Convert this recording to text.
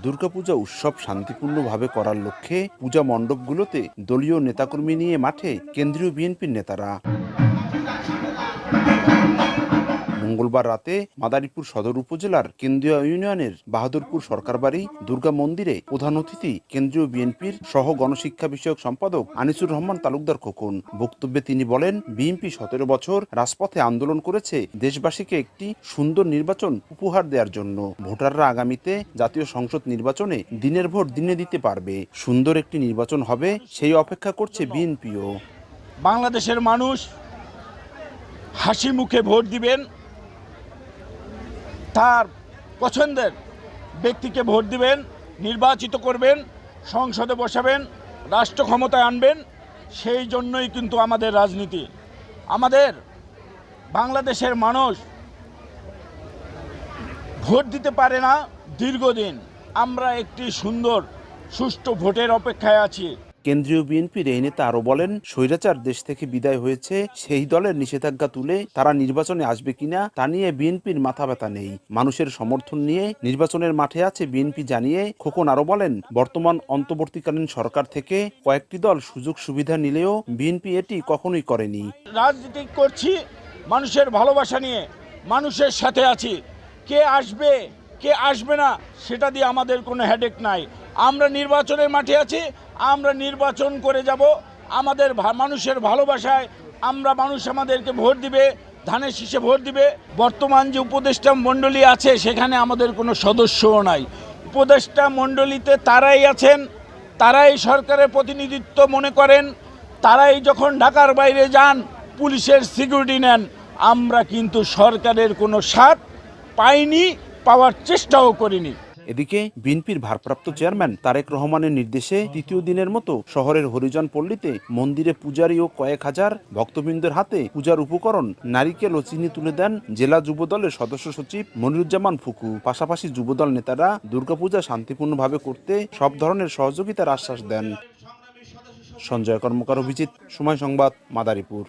দুর্গাপূজা উৎসব শান্তিপূর্ণভাবে করার লক্ষ্যে পূজা মণ্ডপগুলোতে দলীয় নেতাকর্মী নিয়ে মাঠে কেন্দ্রীয় বিএনপির নেতারা। মঙ্গলবার রাতে মাদারীপুর সদর উপজেলার কেন্দ্রীয় ইউনিয়নের বাহাদুরপুর সরকারবাড়ি দুর্গা মন্দিরে প্রধান অতিথি কেন্দ্রীয় বিএনপির সহ গণশিক্ষা বিষয়ক সম্পাদক আনিসুর রহমান তালুকদার খোকন। বক্তব্যে তিনি বলেন, বিএনপি 17 বছর রাজপথে আন্দোলন করেছে দেশবাসীকে একটি সুন্দর নির্বাচন উপহার দেওয়ার জন্য। ভোটাররা আগামীতে জাতীয় সংসদ নির্বাচনে দিনের ভোট দিনে দিতে পারবে। সুন্দর একটি নির্বাচন হবে, সেই অপেক্ষা করছে বিএনপিও। বাংলাদেশের মানুষ হাসি মুখে ভোট দিবেন, তার পছন্দের ব্যক্তিকে ভোট দিবেন, নির্বাচিত করবেন, সংসদে বসাবেন, রাষ্ট্র ক্ষমতায় আনবেন। সেই জন্যই কিন্তু আমাদের রাজনীতি। আমাদের বাংলাদেশের মানুষ ভোট দিতে পারে না দীর্ঘদিন। আমরা একটি সুন্দর সুষ্ঠু ভোটের অপেক্ষায় আছি। কেন্দ্রীয় বিএনপির এই নেতা আরো বলেন, স্বৈরাচার দেশ থেকে বিদায় হয়েছে, সেই দলের নিষেধাজ্ঞা তুলে তারা নির্বাচনে আসবে কিনা তা নিয়ে বিএনপির মাথা ব্যথা নেই। মানুষের সমর্থন নিয়ে নির্বাচনের মাঠে আছে বিএনপি জানিয়ে খোকন আরো বলেন, বর্তমান অন্তর্বর্তীকালীন সরকার থেকে কয়েকটি দল সুযোগ সুবিধা নিলেও বিএনপি এটি কখনোই করেনি। রাজনীতি করছি মানুষের ভালোবাসা নিয়ে, মানুষের সাথে আছি। কে আসবে কে আসবে না সেটা দিয়ে আমাদের কোনো হেডেক নাই। আমরা নির্বাচনের মাঠে আছি, আমরা নির্বাচন করে যাব। আমাদের মানুষের ভালোবাসায় মানুষ আমাদেরকে ভোট দিবে, ধানের শীষে ভোট দিবে। বর্তমান যে উপদেষ্টা মণ্ডলী আছে সেখানে আমাদের কোনো সদস্যও নাই। উপদেষ্টা মণ্ডলীতে তারাই আছেন, তারাই সরকারের প্রতিনিধিত্ব মনে করেন, তারাই যখন ঢাকার বাইরে যান পুলিশের সিকিউরিটি নেন। আমরা কিন্তু সরকারের কোনো স্বাদ পাইনি, পাওয়ার চেষ্টাও করিনি। এদিকে বিএনপির ভারপ্রাপ্ত চেয়ারম্যান তারেক রহমানের নির্দেশে তৃতীয় দিনের মতো শহরের হরিজন পল্লীতে মন্দিরে পূজারী ও কয়েক হাজার ভক্তবৃন্দের হাতে পূজার উপকরণ, নারিকেল ও চিনি তুলে দেন জেলা যুবদলের সদস্য সচিব মনিরুজ্জামান ফুকু। পাশাপাশি যুবদল নেতারা দুর্গাপূজা শান্তিপূর্ণভাবে করতে সব ধরনের সহযোগিতার আশ্বাস দেন। সঞ্জয় কর্মকার, অভিজিৎ, সময় সংবাদ, মাদারীপুর।